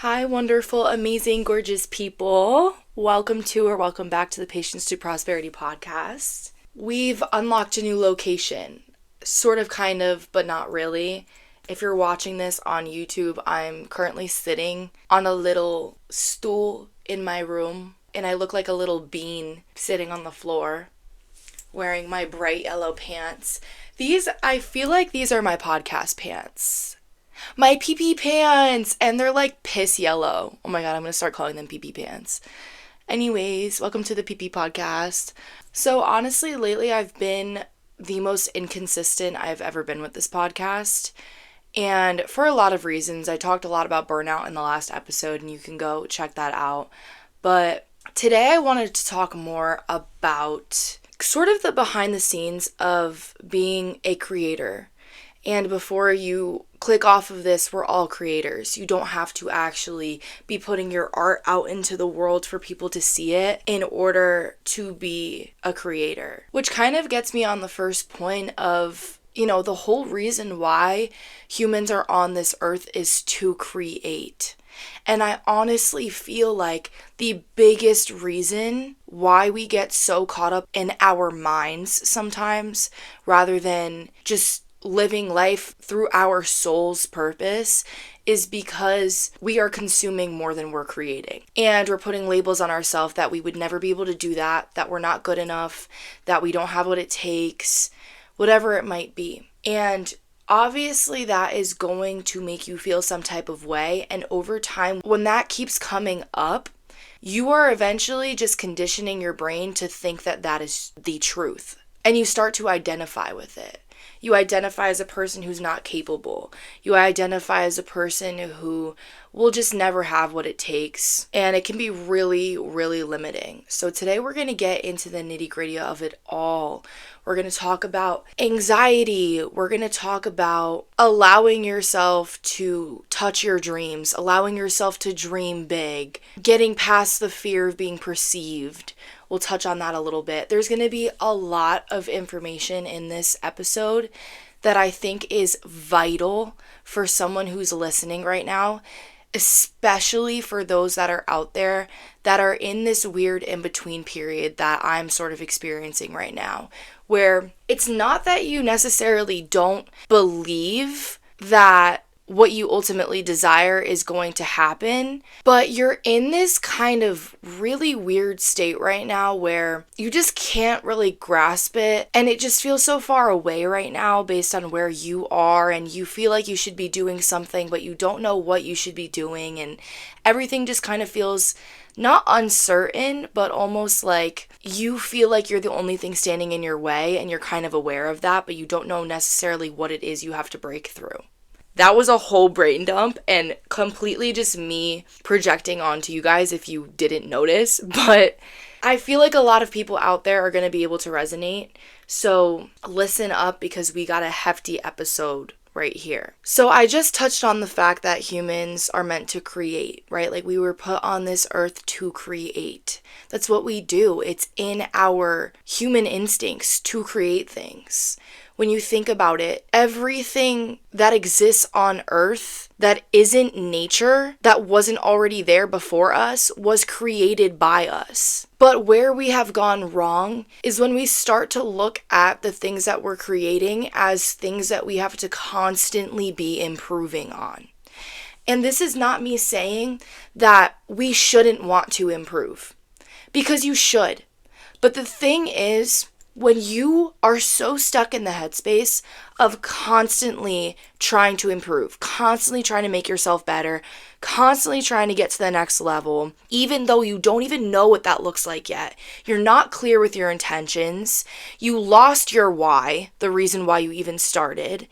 Hi, wonderful, amazing, gorgeous people. Welcome to or welcome back to the Patience to Prosperity podcast. We've unlocked a new location. Sort of, kind of, but not really. If you're watching this on YouTube, I'm currently sitting on a little stool in my room, and I look like a little bean sitting on the floor, wearing my bright yellow pants. I feel like these are my podcast pants. My pee pants, and they're like piss yellow. Oh my god, I'm gonna start calling them pee pants. Anyways, welcome to the pee podcast. So honestly, lately I've been the most inconsistent I've ever been with this podcast. And for a lot of reasons, I talked a lot about burnout in the last episode, and you can go check that out. But today I wanted to talk more about sort of the behind the scenes of being a creator. And before you click off of this, we're all creators. You don't have to actually be putting your art out into the world for people to see it in order to be a creator. Which kind of gets me on the first point of, the whole reason why humans are on this earth is to create. And I honestly feel like the biggest reason why we get so caught up in our minds sometimes, rather than just living life through our soul's purpose, is because we are consuming more than we're creating. And we're putting labels on ourselves that we would never be able to do that we're not good enough, that we don't have what it takes, whatever it might be. And obviously that is going to make you feel some type of way. And over time, when that keeps coming up, you are eventually just conditioning your brain to think that that is the truth. And you start to identify with it. You identify as a person who's not capable. You identify as a person who will just never have what it takes. And it can be really, really limiting. So today we're going to get into the nitty-gritty of it all. We're going to talk about anxiety. We're going to talk about allowing yourself to touch your dreams, allowing yourself to dream big, getting past the fear of being perceived. We'll touch on that a little bit. There's going to be a lot of information in this episode that I think is vital for someone who's listening right now, especially for those that are out there that are in this weird in-between period that I'm sort of experiencing right now, where it's not that you necessarily don't believe that what you ultimately desire is going to happen, but you're in this kind of really weird state right now where you just can't really grasp it, and it just feels so far away right now based on where you are, and you feel like you should be doing something, but you don't know what you should be doing, and everything just kind of feels not uncertain, but almost like you feel like you're the only thing standing in your way, and you're kind of aware of that, but you don't know necessarily what it is you have to break through. That was a whole brain dump and completely just me projecting onto you guys if you didn't notice. But I feel like a lot of people out there are going to be able to resonate. So listen up, because we got a hefty episode right here. So I just touched on the fact that humans are meant to create, right? Like, we were put on this earth to create. That's what we do. It's in our human instincts to create things. When you think about it, everything that exists on earth that isn't nature, that wasn't already there before us, was created by us. But where we have gone wrong is when we start to look at the things that we're creating as things that we have to constantly be improving on. And this is not me saying that we shouldn't want to improve, because you should. But the thing is, when you are so stuck in the headspace of constantly trying to improve, constantly trying to make yourself better, constantly trying to get to the next level, even though you don't even know what that looks like yet, you're not clear with your intentions, you lost your why, the reason why you even started,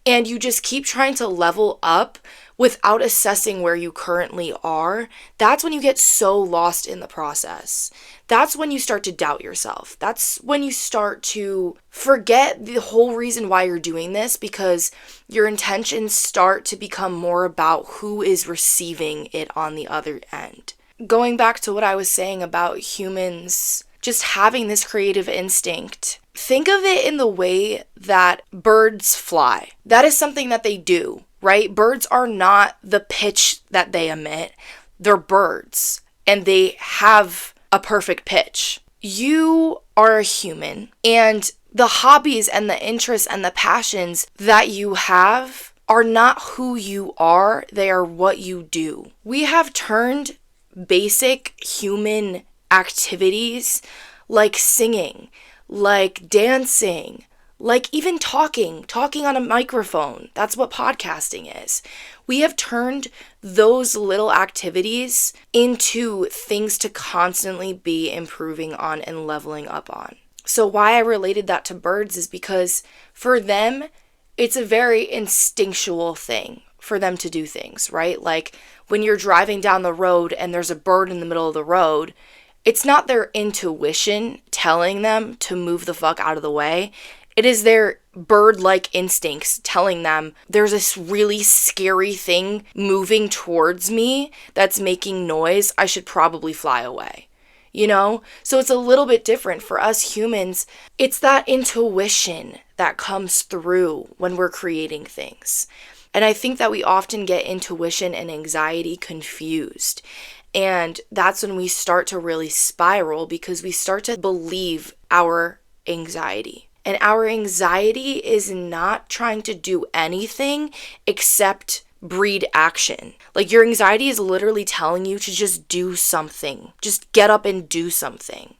and you just keep trying to level up without assessing where you currently are, that's when you get so lost in the process. That's when you start to doubt yourself. That's when you start to forget the whole reason why you're doing this, because your intentions start to become more about who is receiving it on the other end. Going back to what I was saying about humans just having this creative instinct, think of it in the way that birds fly. That is something that they do. right? Birds are not the pitch that they emit. They're birds, and they have a perfect pitch. You are a human, and the hobbies and the interests and the passions that you have are not who you are. They are what you do. We have turned basic human activities like singing, like dancing, like even talking on a microphone. That's what podcasting is. We have turned those little activities into things to constantly be improving on and leveling up on. So why I related that to birds is because for them, it's a very instinctual thing for them to do things, right? Like when you're driving down the road and there's a bird in the middle of the road, it's not their intuition telling them to move the fuck out of the way. It is their bird-like instincts telling them there's this really scary thing moving towards me that's making noise. I should probably fly away. You know? So it's a little bit different for us humans. It's that intuition that comes through when we're creating things. And I think that we often get intuition and anxiety confused. And that's when we start to really spiral because we start to believe our anxiety. And our anxiety is not trying to do anything except breed action. Like your anxiety is literally telling you to just do something. Just get up and do something.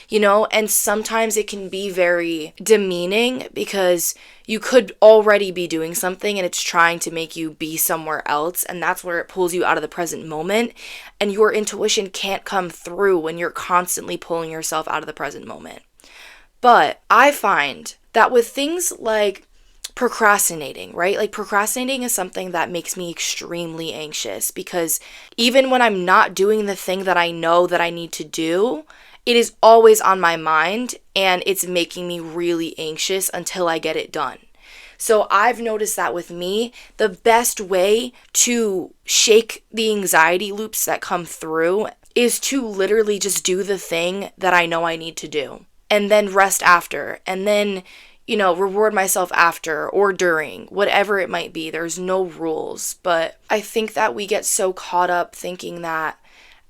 You know, and sometimes it can be very demeaning because you could already be doing something and it's trying to make you be somewhere else, and that's where it pulls you out of the present moment, and your intuition can't come through when you're constantly pulling yourself out of the present moment. But I find that with things like procrastinating, right? Like procrastinating is something that makes me extremely anxious because even when I'm not doing the thing that I know that I need to do, it is always on my mind and it's making me really anxious until I get it done. So I've noticed that with me, the best way to shake the anxiety loops that come through is to literally just do the thing that I know I need to do and then rest after and then, you know, reward myself after or during, whatever it might be. There's no rules, but I think that we get so caught up thinking that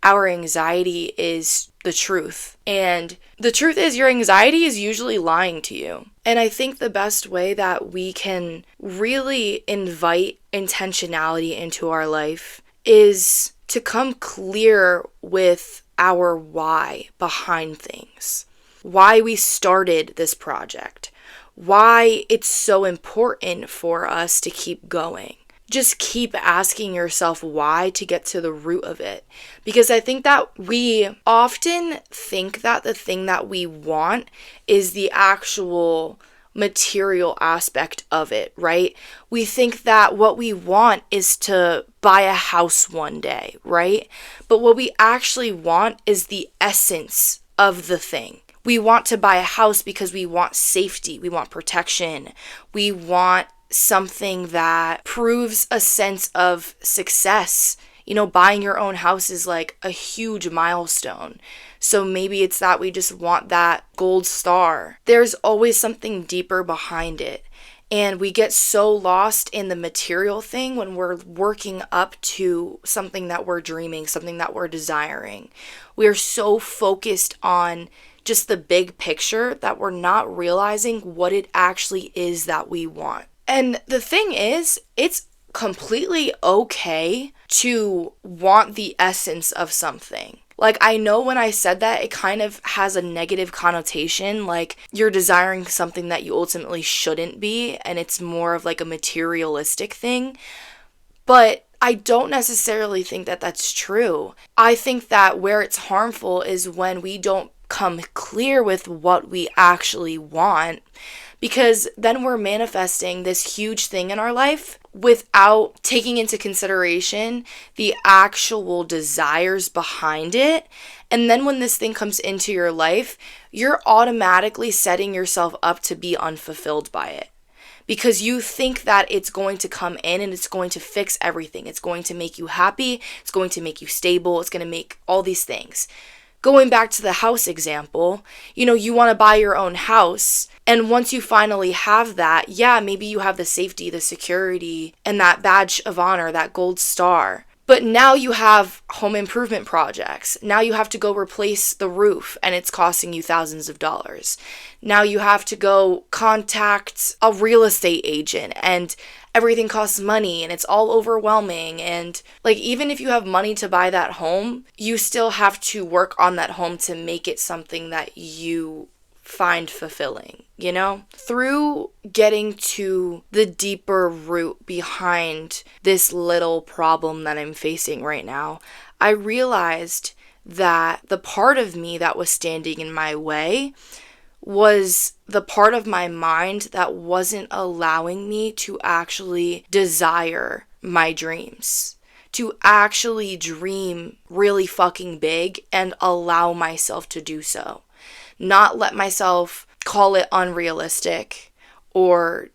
our anxiety is the truth. And the truth is your anxiety is usually lying to you. And I think the best way that we can really invite intentionality into our life is to come clear with our why behind things. Why we started this project. Why it's so important for us to keep going. Just keep asking yourself why to get to the root of it. Because I think that we often think that the thing that we want is the actual material aspect of it, right? We think that what we want is to buy a house one day, right? But what we actually want is the essence of the thing. We want to buy a house because we want safety, we want protection, we want something that proves a sense of success. You know, buying your own house is like a huge milestone. So maybe it's that we just want that gold star. There's always something deeper behind it. And we get so lost in the material thing when we're working up to something that we're dreaming, something that we're desiring. We are so focused on just the big picture that we're not realizing what it actually is that we want. And the thing is, it's completely okay to want the essence of something. Like, I know when I said that, it kind of has a negative connotation, like you're desiring something that you ultimately shouldn't be, and it's more of like a materialistic thing. But I don't necessarily think that that's true. I think that where it's harmful is when we don't come clear with what we actually want, because then we're manifesting this huge thing in our life without taking into consideration the actual desires behind it. And then when this thing comes into your life, you're automatically setting yourself up to be unfulfilled by it. Because you think that it's going to come in and it's going to fix everything. It's going to make you happy. It's going to make you stable. It's going to make all these things. going back to the house example, you want to buy your own house. And once you finally have that, yeah, maybe you have the safety, the security, and that badge of honor, that gold star. But now you have home improvement projects. Now you have to go replace the roof and it's costing you thousands of dollars. Now you have to go contact a real estate agent and everything costs money and it's all overwhelming. And like, even if you have money to buy that home, you still have to work on that home to make it something that you find fulfilling, Through getting to the deeper root behind this little problem that I'm facing right now, I realized that the part of me that was standing in my way was the part of my mind that wasn't allowing me to actually desire my dreams, to actually dream really fucking big and allow myself to do so. Not let myself call it unrealistic or,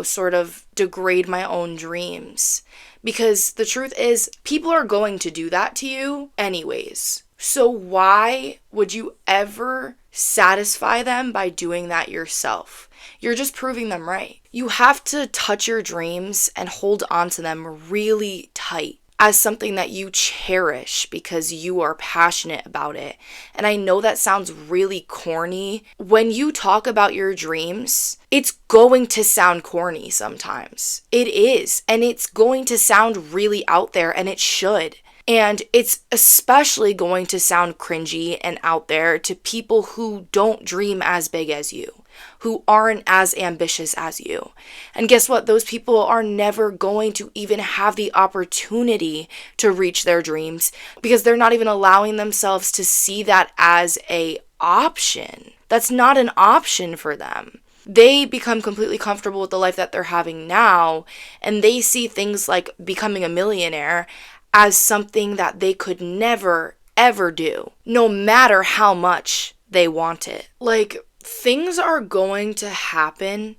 sort of degrade my own dreams. Because the truth is, people are going to do that to you anyways. So why would you ever satisfy them by doing that yourself? You're just proving them right. You have to touch your dreams and hold on to them really tight as something that you cherish because you are passionate about it. And I know that sounds really corny. When you talk about your dreams, it's going to sound corny sometimes. It is. And it's going to sound really out there, and it should. And it's especially going to sound cringy and out there to people who don't dream as big as you, who aren't as ambitious as you. And guess what? Those people are never going to even have the opportunity to reach their dreams because they're not even allowing themselves to see that as an option. That's not an option for them. They become completely comfortable with the life that they're having now, and they see things like becoming a millionaire as something that they could never, ever do, no matter how much they want it. Like, things are going to happen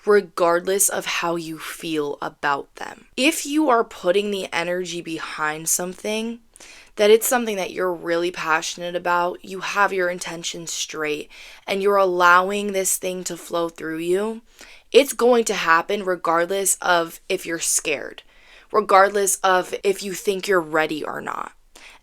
regardless of how you feel about them. If you are putting the energy behind something, that it's something that you're really passionate about, you have your intentions straight, and you're allowing this thing to flow through you, it's going to happen regardless of if you're scared, regardless of if you think you're ready or not.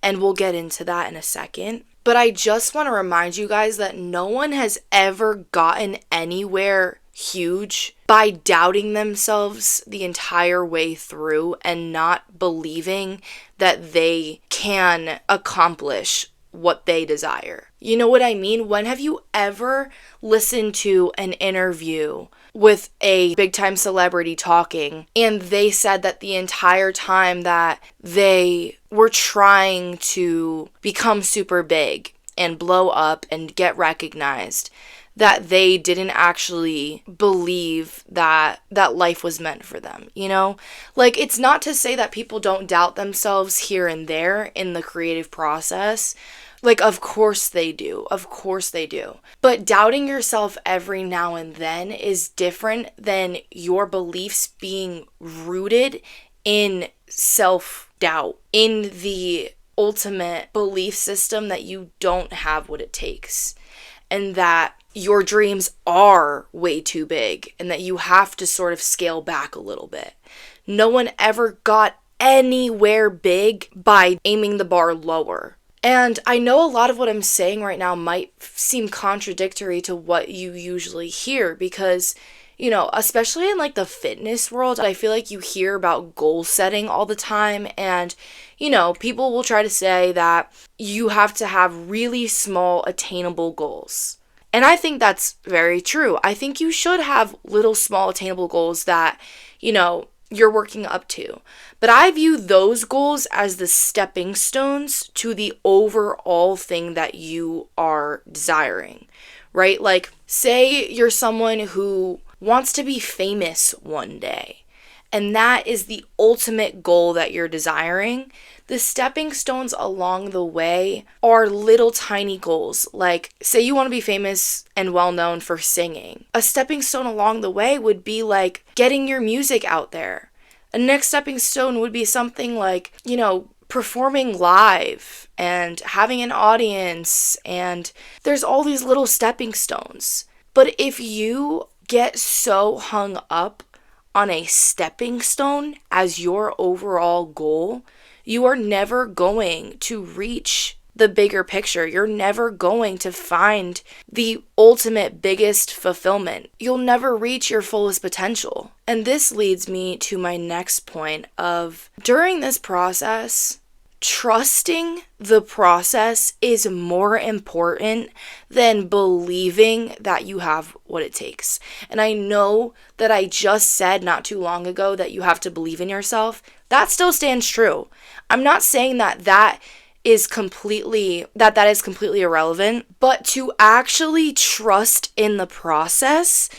And we'll get into that in a second. But I just want to remind you guys that no one has ever gotten anywhere huge by doubting themselves the entire way through and not believing that they can accomplish what they desire. You know what I mean? When have you ever listened to an interview with a big time celebrity talking and they said that the entire time that they were trying to become super big and blow up and get recognized, that they didn't actually believe that life was meant for them, Like, it's not to say that people don't doubt themselves here and there in the creative process. Like, of course they do. Of course they do. But doubting yourself every now and then is different than your beliefs being rooted in self-doubt, in the ultimate belief system that you don't have what it takes, and that your dreams are way too big, and that you have to sort of scale back a little bit. No one ever got anywhere big by aiming the bar lower. And I know a lot of what I'm saying right now might seem contradictory to what you usually hear because, especially in like the fitness world, I feel like you hear about goal setting all the time. And, people will try to say that you have to have really small attainable goals. And I think that's very true. I think you should have little small attainable goals that, you're working up to. But I view those goals as the stepping stones to the overall thing that you are desiring, right? Like, say you're someone who wants to be famous one day, and that is the ultimate goal that you're desiring. The stepping stones along the way are little tiny goals. Like, say you want to be famous and well known for singing. A stepping stone along the way would be like getting your music out there. A next stepping stone would be something like, performing live and having an audience, and there's all these little stepping stones. But if you get so hung up on a stepping stone as your overall goal, you are never going to reach the bigger picture. You're never going to find the ultimate biggest fulfillment. You'll never reach your fullest potential. And this leads me to my next point of, during this process, trusting the process is more important than believing that you have what it takes. And I know that I just said not too long ago that you have to believe in yourself. That still stands true. I'm not saying that is completely irrelevant, but to actually trust in the process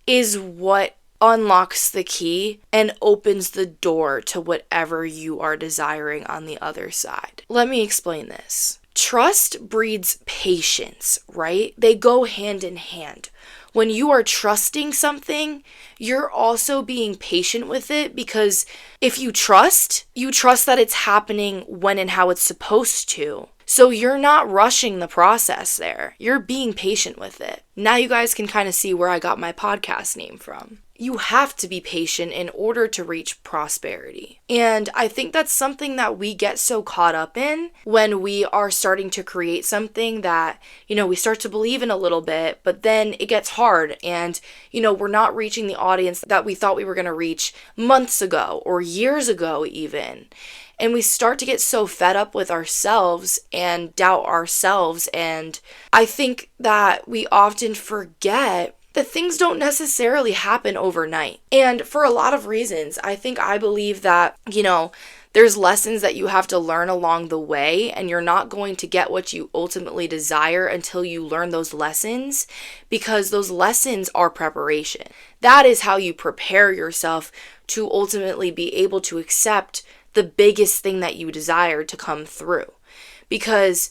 is what unlocks the key and opens the door to whatever you are desiring on the other side. Let me explain this. Trust breeds patience, right? They go hand in hand. When you are trusting something, you're also being patient with it, because if you trust that it's happening when and how it's supposed to. So you're not rushing the process there. You're being patient with it. Now you guys can kind of see where I got my podcast name from. You have to be patient in order to reach prosperity. And I think that's something that we get so caught up in when we are starting to create something that, we start to believe in a little bit, but then it gets hard and, we're not reaching the audience that we thought we were going to reach months ago or years ago even. And we start to get so fed up with ourselves and doubt ourselves. And I think that we often forget that things don't necessarily happen overnight. And for a lot of reasons, I believe that, there's lessons that you have to learn along the way, and you're not going to get what you ultimately desire until you learn those lessons, because those lessons are preparation. That is how you prepare yourself to ultimately be able to accept the biggest thing that you desire to come through. Because,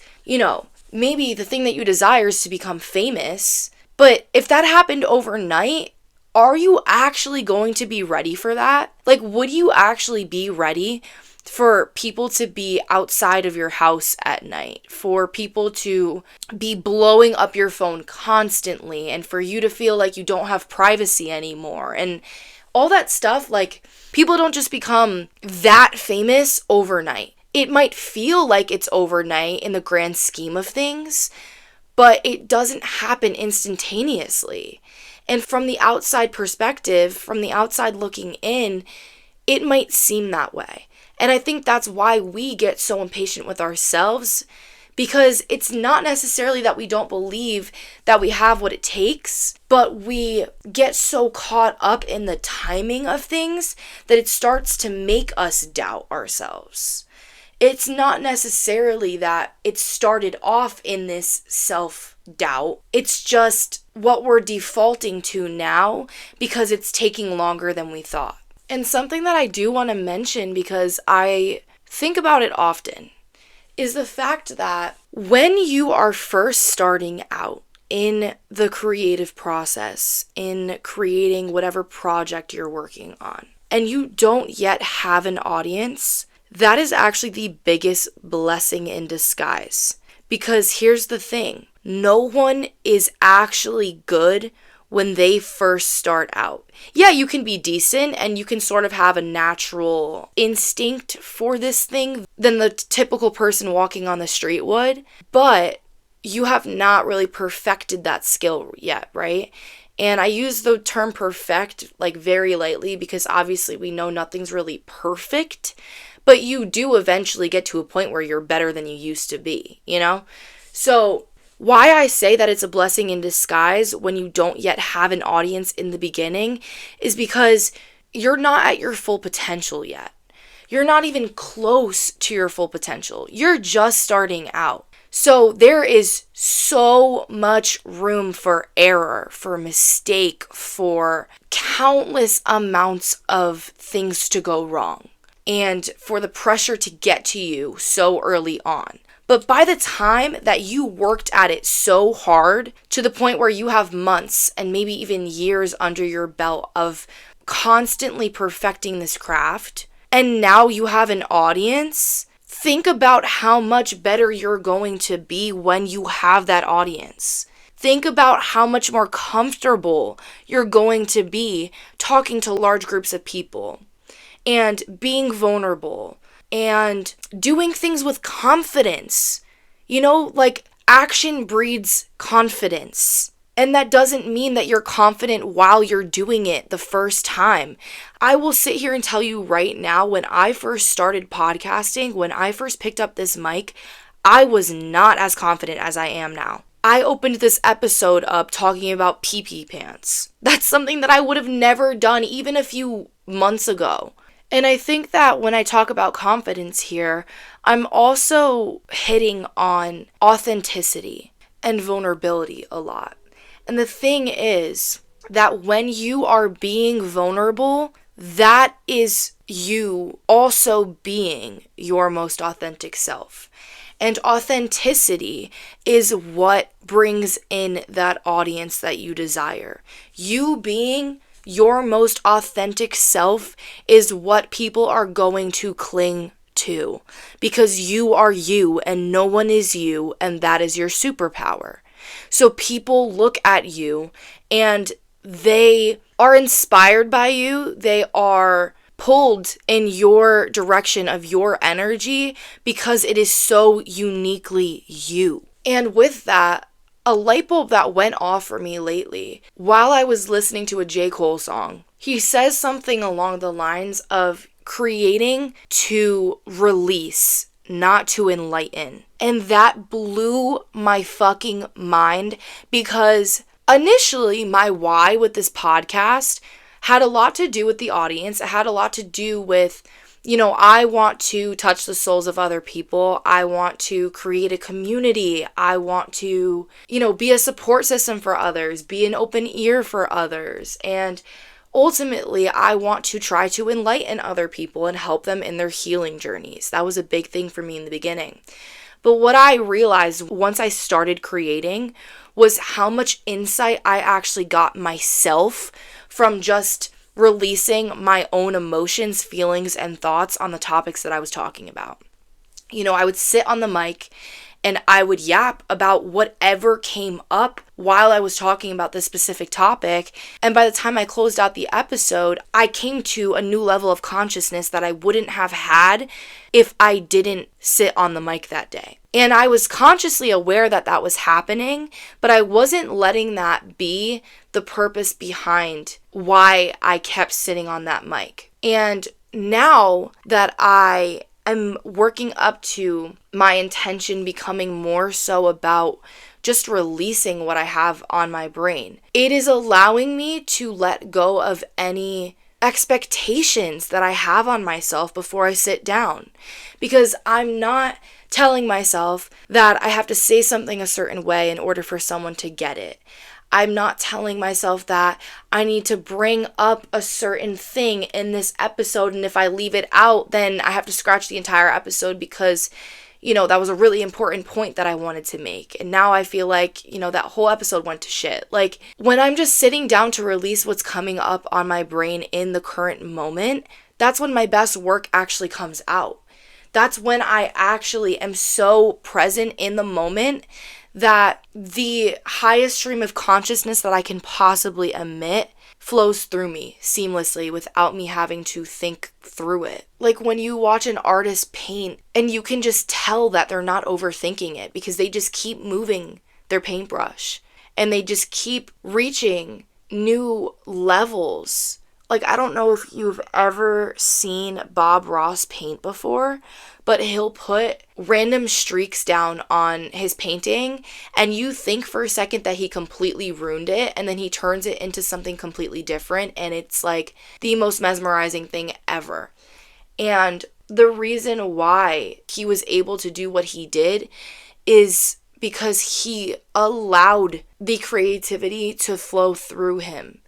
maybe the thing that you desire is to become famous, but if that happened overnight, are you actually going to be ready for that? Like, would you actually be ready for people to be outside of your house at night, for people to be blowing up your phone constantly, and for you to feel like you don't have privacy anymore, and all that stuff? Like, people don't just become that famous overnight. It might feel like it's overnight in the grand scheme of things, but it doesn't happen instantaneously. And from the outside perspective, from the outside looking in, it might seem that way. And I think that's why we get so impatient with ourselves, because it's not necessarily that we don't believe that we have what it takes, but we get so caught up in the timing of things that it starts to make us doubt ourselves. It's not necessarily that it started off in this self-doubt. It's just what we're defaulting to now because it's taking longer than we thought. And something that I do want to mention, because I think about it often, is the fact that when you are first starting out in the creative process, in creating whatever project you're working on, and you don't yet have an audience, that is actually the biggest blessing in disguise. Because here's the thing, no one is actually good when they first start out. Yeah, you can be decent and you can sort of have a natural instinct for this thing than the typical person walking on the street would, but you have not really perfected that skill yet, right? And I use the term perfect like very lightly, because obviously we know nothing's really perfect, but you do eventually get to a point where you're better than you used to be, So why I say that it's a blessing in disguise when you don't yet have an audience in the beginning is because you're not at your full potential yet. You're not even close to your full potential. You're just starting out. So there is so much room for error, for mistake, for countless amounts of things to go wrong, and for the pressure to get to you so early on. But by the time that you worked at it so hard to the point where you have months and maybe even years under your belt of constantly perfecting this craft, and now you have an audience, think about how much better you're going to be when you have that audience. Think about how much more comfortable you're going to be talking to large groups of people and being vulnerable and doing things with confidence. Like action breeds confidence. And that doesn't mean that you're confident while you're doing it the first time. I will sit here and tell you right now, when I first started podcasting, when I first picked up this mic, I was not as confident as I am now. I opened this episode up talking about pee-pee pants. That's something that I would have never done even a few months ago. And I think that when I talk about confidence here, I'm also hitting on authenticity and vulnerability a lot. And the thing is that when you are being vulnerable, that is you also being your most authentic self. And authenticity is what brings in that audience that you desire. You being your most authentic self is what people are going to cling to, because you are you and no one is you, and that is your superpower. So people look at you and they are inspired by you. They are pulled in your direction of your energy because it is so uniquely you. And with that, a light bulb that went off for me lately while I was listening to a J. Cole song. He says something along the lines of creating to release, not to enlighten. And that blew my fucking mind, because initially my why with this podcast had a lot to do with the audience. It had a lot to do with, I want to touch the souls of other people. I want to create a community. I want to, be a support system for others, be an open ear for others. And ultimately, I want to try to enlighten other people and help them in their healing journeys. That was a big thing for me in the beginning. But what I realized once I started creating was how much insight I actually got myself from just releasing my own emotions, feelings, and thoughts on the topics that I was talking about. I would sit on the mic and I would yap about whatever came up while I was talking about this specific topic. And by the time I closed out the episode, I came to a new level of consciousness that I wouldn't have had if I didn't sit on the mic that day. And I was consciously aware that that was happening, but I wasn't letting that be the purpose behind why I kept sitting on that mic. And now that I'm working up to my intention becoming more so about just releasing what I have on my brain, it is allowing me to let go of any expectations that I have on myself before I sit down. Because I'm not telling myself that I have to say something a certain way in order for someone to get it. I'm not telling myself that I need to bring up a certain thing in this episode, and if I leave it out, then I have to scratch the entire episode because, that was a really important point that I wanted to make. And now I feel like, that whole episode went to shit. Like, when I'm just sitting down to release what's coming up on my brain in the current moment, that's when my best work actually comes out. That's when I actually am so present in the moment that the highest stream of consciousness that I can possibly emit flows through me seamlessly without me having to think through it. Like when you watch an artist paint and you can just tell that they're not overthinking it because they just keep moving their paintbrush and they just keep reaching new levels. Like, I don't know if you've ever seen Bob Ross paint before, but he'll put random streaks down on his painting and you think for a second that he completely ruined it, and then he turns it into something completely different, and it's like the most mesmerizing thing ever. And the reason why he was able to do what he did is because he allowed the creativity to flow through him.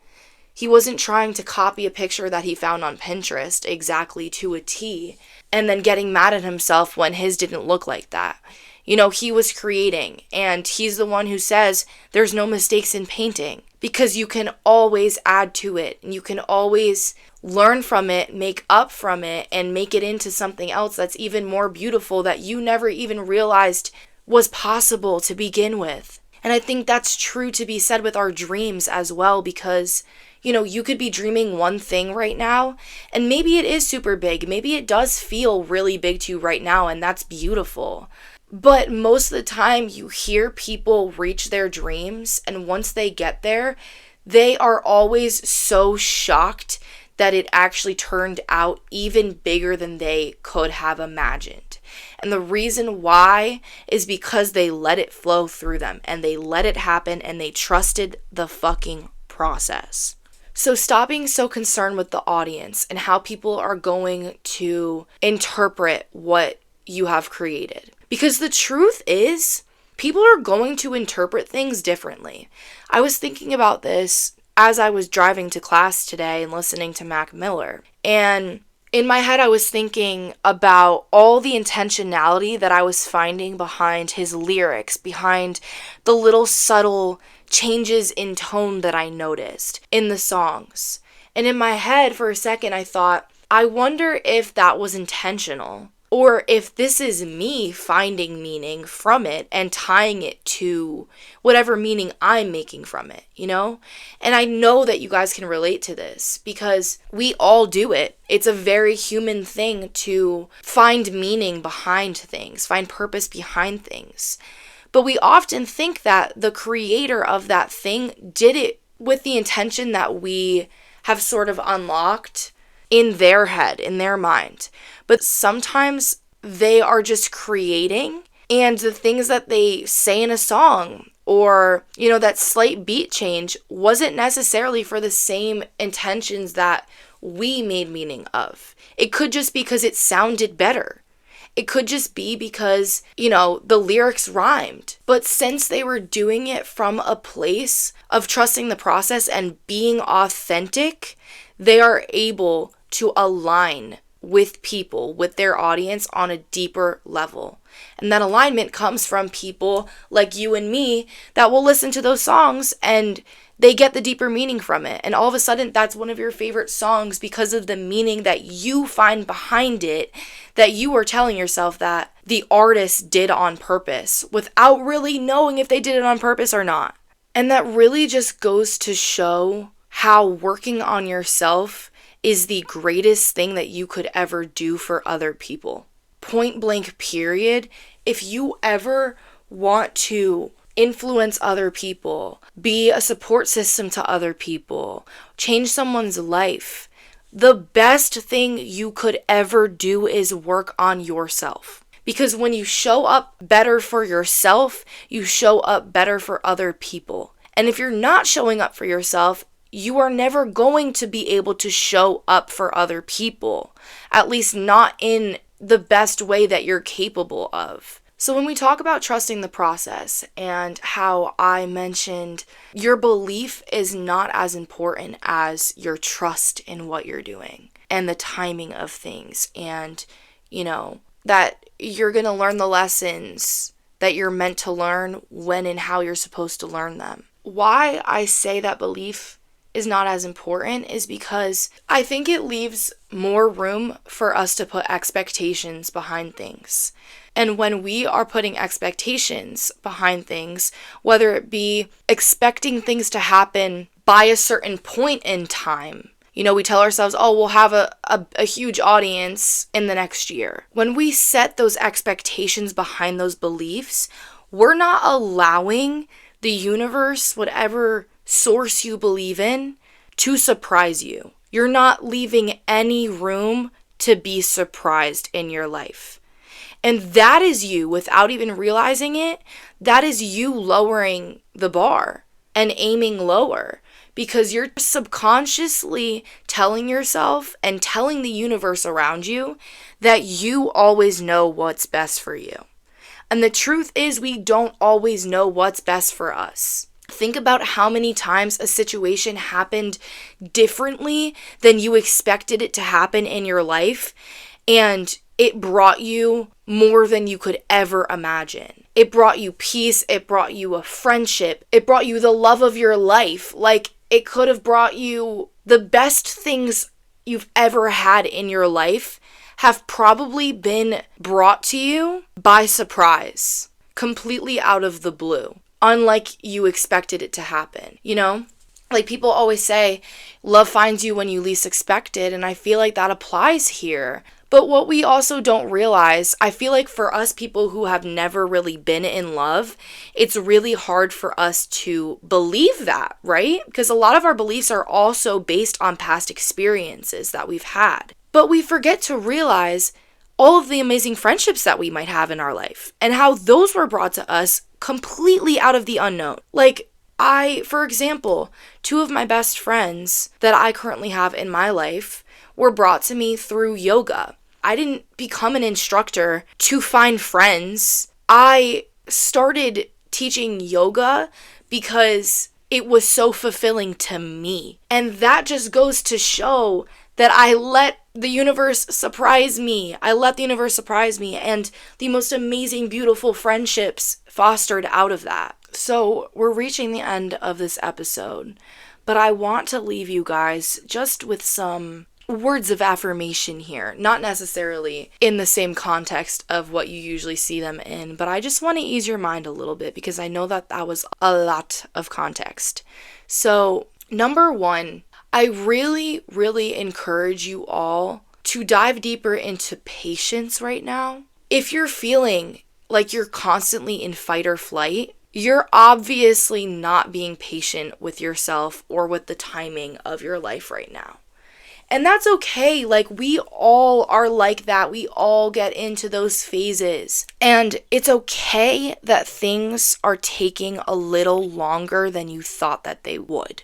He wasn't trying to copy a picture that he found on Pinterest exactly to a T and then getting mad at himself when his didn't look like that. He was creating, and he's the one who says there's no mistakes in painting because you can always add to it and you can always learn from it, make up from it, and make it into something else that's even more beautiful that you never even realized was possible to begin with. And I think that's true to be said with our dreams as well, because you could be dreaming one thing right now, and maybe it is super big. Maybe it does feel really big to you right now, and that's beautiful. But most of the time, you hear people reach their dreams, and once they get there, they are always so shocked that it actually turned out even bigger than they could have imagined. And the reason why is because they let it flow through them, and they let it happen, and they trusted the fucking process. So stop being so concerned with the audience and how people are going to interpret what you have created. Because the truth is, people are going to interpret things differently. I was thinking about this as I was driving to class today and listening to Mac Miller. And in my head, I was thinking about all the intentionality that I was finding behind his lyrics, behind the little subtle changes in tone that I noticed in the songs. And in my head, for a second, I thought, I wonder if that was intentional, or if this is me finding meaning from it and tying it to whatever meaning I'm making from it, And I know that you guys can relate to this because we all do it. It's a very human thing to find meaning behind things, find purpose behind things. But we often think that the creator of that thing did it with the intention that we have sort of unlocked in their head, in their mind. But sometimes they are just creating, and the things that they say in a song or, that slight beat change wasn't necessarily for the same intentions that we made meaning of. It could just be because it sounded better. It could just be because, the lyrics rhymed. But since they were doing it from a place of trusting the process and being authentic, they are able to align with people, with their audience on a deeper level. And that alignment comes from people like you and me that will listen to those songs and they get the deeper meaning from it. And all of a sudden, that's one of your favorite songs because of the meaning that you find behind it, that you are telling yourself that the artist did on purpose without really knowing if they did it on purpose or not. And that really just goes to show how working on yourself is the greatest thing that you could ever do for other people. Point blank, period. If you ever want to influence other people, be a support system to other people, change someone's life, the best thing you could ever do is work on yourself. Because when you show up better for yourself, you show up better for other people. And if you're not showing up for yourself, you are never going to be able to show up for other people, at least not in the best way that you're capable of. So when we talk about trusting the process and how I mentioned your belief is not as important as your trust in what you're doing and the timing of things and, that you're going to learn the lessons that you're meant to learn when and how you're supposed to learn them. Why I say that belief is not as important is because I think it leaves more room for us to put expectations behind things. And when we are putting expectations behind things, whether it be expecting things to happen by a certain point in time, we tell ourselves, we'll have a huge audience in the next year. When we set those expectations behind those beliefs, we're not allowing the universe, whatever source you believe in, to surprise you. You're not leaving any room to be surprised in your life. And that is you, without even realizing it, that is you lowering the bar and aiming lower because you're subconsciously telling yourself and telling the universe around you that you always know what's best for you. And the truth is, we don't always know what's best for us. Think about how many times a situation happened differently than you expected it to happen in your life, and it brought you more than you could ever imagine. It brought you peace, it brought you a friendship, it brought you the love of your life. Like, it could have brought you the best things you've ever had in your life have probably been brought to you by surprise, completely out of the blue, unlike you expected it to happen, you know? Like people always say, love finds you when you least expect it, and I feel like that applies here. But what we also don't realize, I feel like for us people who have never really been in love, it's really hard for us to believe that, right? Because a lot of our beliefs are also based on past experiences that we've had. But we forget to realize all of the amazing friendships that we might have in our life and how those were brought to us completely out of the unknown. Like, for example, 2 of my best friends that I currently have in my life were brought to me through yoga. I didn't become an instructor to find friends. I started teaching yoga because it was so fulfilling to me. And that just goes to show that I let the universe surprise me. I let the universe surprise me, and the most amazing, beautiful friendships fostered out of that. So we're reaching the end of this episode, but I want to leave you guys just with some words of affirmation here, not necessarily in the same context of what you usually see them in, but I just want to ease your mind a little bit because I know that that was a lot of context. So, number 1, I really, really encourage you all to dive deeper into patience right now. If you're feeling like you're constantly in fight or flight, you're obviously not being patient with yourself or with the timing of your life right now. And that's okay. Like, we all are like that. We all get into those phases. And it's okay that things are taking a little longer than you thought that they would.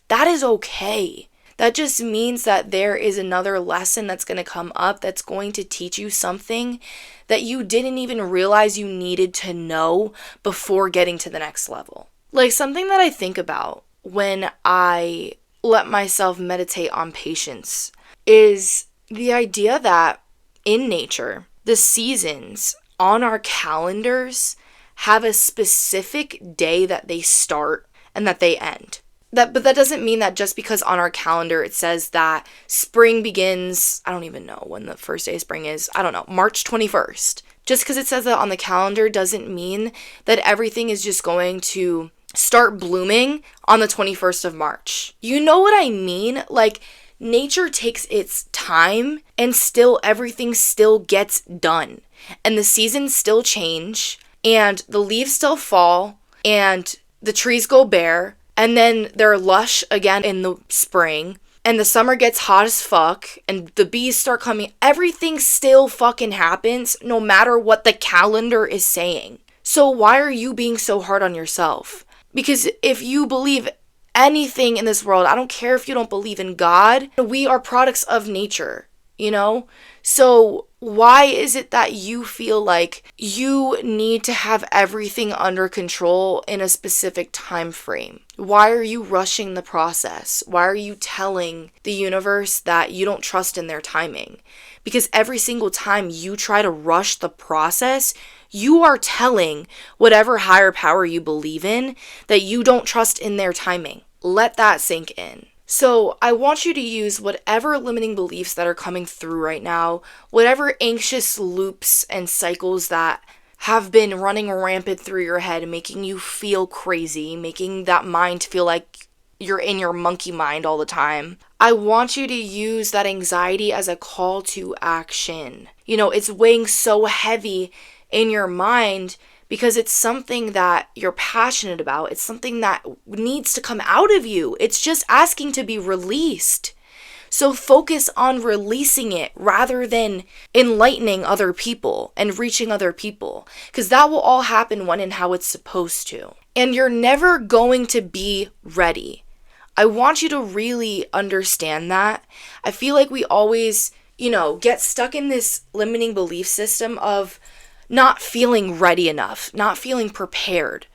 That is okay. That just means that there is another lesson that's going to come up that's going to teach you something that you didn't even realize you needed to know before getting to the next level. Like, something that I think about when I let myself meditate on patience is the idea that in nature, the seasons on our calendars have a specific day that they start and that they end. But that doesn't mean that just because on our calendar it says that spring begins, I don't even know when the first day of spring is, I don't know, March 21st. Just because it says that on the calendar doesn't mean that everything is just going to start blooming on the 21st of March. You know what I mean? Like, nature takes its time and still everything still gets done. And the seasons still change and the leaves still fall and the trees go bare and then they're lush again in the spring and the summer gets hot as fuck and the bees start coming. Everything still fucking happens no matter what the calendar is saying. So why are you being so hard on yourself? Because if you believe anything in this world, I don't care if you don't believe in God, we are products of nature, you know? So why is it that you feel like you need to have everything under control in a specific time frame? Why are you rushing the process? Why are you telling the universe that you don't trust in their timing? Because every single time you try to rush the process, you are telling whatever higher power you believe in that you don't trust in their timing. Let that sink in. So I want you to use whatever limiting beliefs that are coming through right now, whatever anxious loops and cycles that have been running rampant through your head, making you feel crazy, making that mind feel like you're in your monkey mind all the time. I want you to use that anxiety as a call to action. You know, it's weighing so heavy in your mind because it's something that you're passionate about. It's something that needs to come out of you. It's just asking to be released. So focus on releasing it rather than enlightening other people and reaching other people, because that will all happen when and how it's supposed to. And you're never going to be ready. I want you to really understand that. I feel like we always, get stuck in this limiting belief system of not feeling ready enough, not feeling prepared.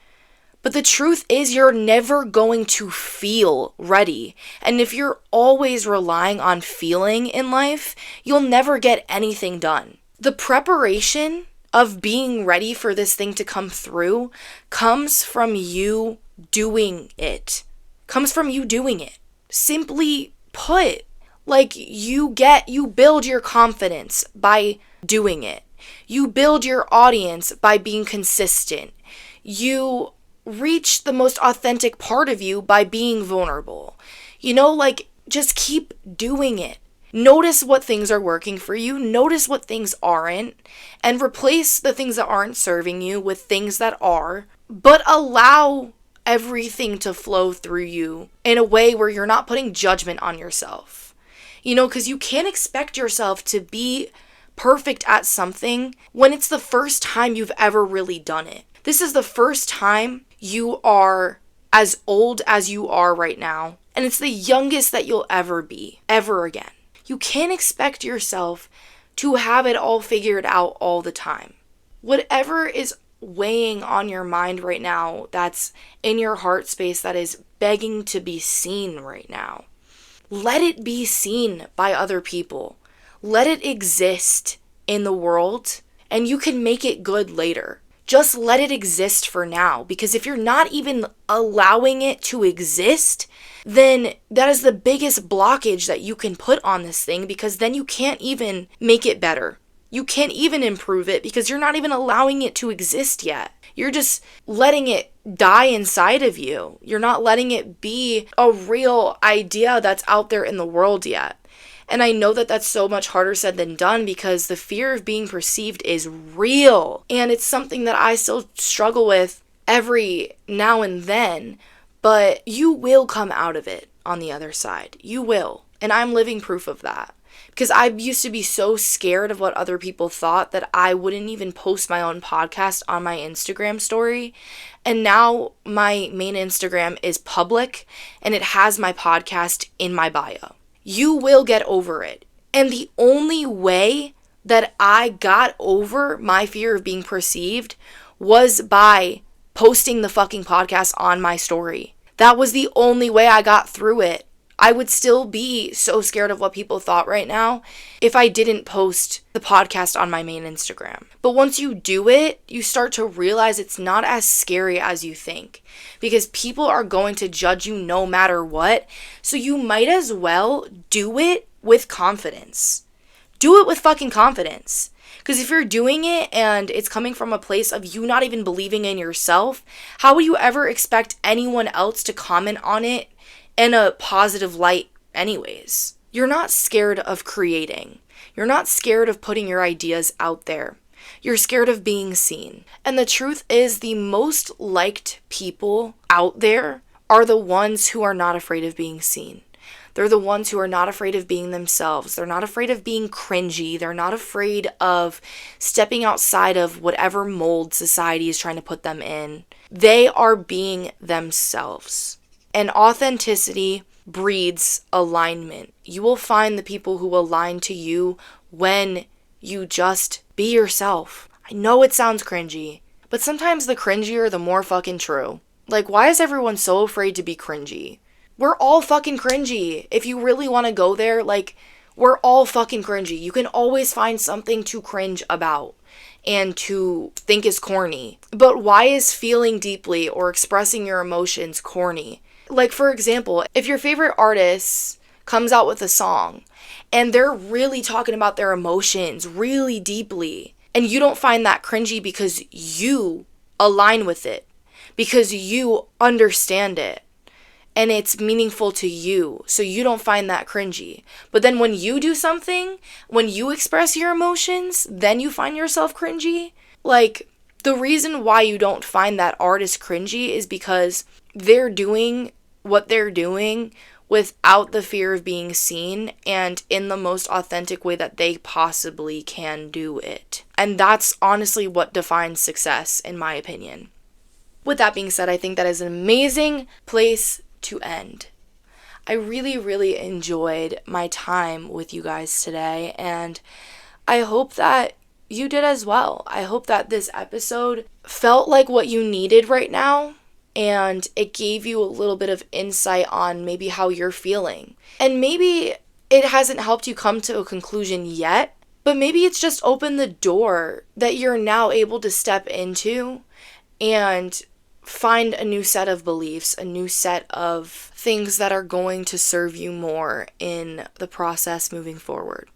But the truth is you're never going to feel ready. And if you're always relying on feeling in life, you'll never get anything done. The preparation of being ready for this thing to come through comes from you doing it. Simply put, Like, you build your confidence by doing it. You build your audience by being consistent. You reach the most authentic part of you by being vulnerable. Like, just keep doing it. Notice what things are working for you, notice what things aren't, and replace the things that aren't serving you with things that are, but allow everything to flow through you in a way where you're not putting judgment on yourself. Because you can't expect yourself to be perfect at something when it's the first time you've ever really done it. This is the first time you are as old as you are right now, and it's the youngest that you'll ever be, ever again. You can't expect yourself to have it all figured out all the time. Whatever is weighing on your mind right now, that's in your heart space, that is begging to be seen right now, let it be seen by other people. Let it exist in the world, and you can make it good later. Just let it exist for now, because if you're not even allowing it to exist, then that is the biggest blockage that you can put on this thing, because then you can't even make it better. You can't even improve it because you're not even allowing it to exist yet. You're just letting it die inside of you. You're not letting it be a real idea that's out there in the world yet. And I know that that's so much harder said than done, because the fear of being perceived is real. And it's something that I still struggle with every now and then. But you will come out of it on the other side. You will. And I'm living proof of that. Because I used to be so scared of what other people thought that I wouldn't even post my own podcast on my Instagram story. And now my main Instagram is public, and it has my podcast in my bio. You will get over it. And the only way that I got over my fear of being perceived was by posting the fucking podcast on my story. That was the only way I got through it. I would still be so scared of what people thought right now if I didn't post the podcast on my main Instagram. But once you do it, you start to realize it's not as scary as you think, because people are going to judge you no matter what. So you might as well do it with confidence. Do it with fucking confidence. Because if you're doing it and it's coming from a place of you not even believing in yourself, how would you ever expect anyone else to comment on it in a positive light anyways? You're not scared of creating. You're not scared of putting your ideas out there. You're scared of being seen. And the truth is, the most liked people out there are the ones who are not afraid of being seen. They're the ones who are not afraid of being themselves. They're not afraid of being cringy. They're not afraid of stepping outside of whatever mold society is trying to put them in. They are being themselves. And authenticity breeds alignment. You will find the people who align to you when you just be yourself. I know it sounds cringy, but sometimes the cringier, the more fucking true. Like, why is everyone so afraid to be cringy? We're all fucking cringy. If you really want to go there, like, we're all fucking cringy. You can always find something to cringe about and to think is corny. But why is feeling deeply or expressing your emotions corny? Like, for example, if your favorite artist comes out with a song and they're really talking about their emotions really deeply, and you don't find that cringy because you align with it, because you understand it, and it's meaningful to you, so you don't find that cringy. But then when you do something, when you express your emotions, then you find yourself cringy. Like, the reason why you don't find that artist cringy is because they're doing what they're doing without the fear of being seen and in the most authentic way that they possibly can do it. And that's honestly what defines success, in my opinion. With that being said, I think that is an amazing place to end. I really, really enjoyed my time with you guys today, and I hope that you did as well. I hope that this episode felt like what you needed right now, and it gave you a little bit of insight on maybe how you're feeling. And maybe it hasn't helped you come to a conclusion yet, but maybe it's just opened the door that you're now able to step into and find a new set of beliefs, a new set of things that are going to serve you more in the process moving forward.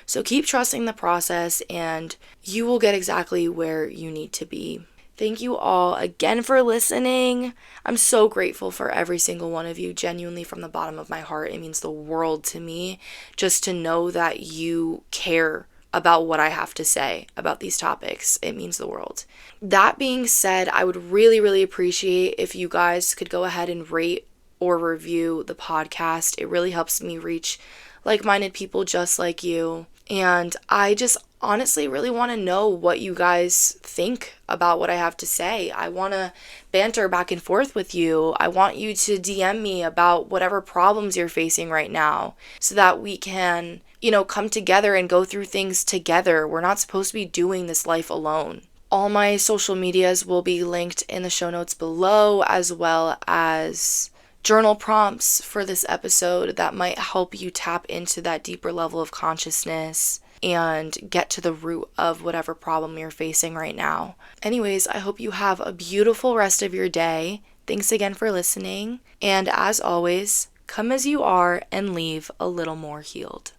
So keep trusting the process and you will get exactly where you need to be. Thank you all again for listening. I'm so grateful for every single one of you, genuinely from the bottom of my heart. It means the world to me just to know that you care about what I have to say about these topics. It means the world. That being said, I would really, really appreciate if you guys could go ahead and rate or review the podcast. It really helps me reach like-minded people just like you. And I just honestly really want to know what you guys think about what I have to say. I want to banter back and forth with you. I want you to DM me about whatever problems you're facing right now so that we can, come together and go through things together. We're not supposed to be doing this life alone. All my social medias will be linked in the show notes below, as well as journal prompts for this episode that might help you tap into that deeper level of consciousness and get to the root of whatever problem you're facing right now. Anyways, I hope you have a beautiful rest of your day. Thanks again for listening. And as always, come as you are and leave a little more healed.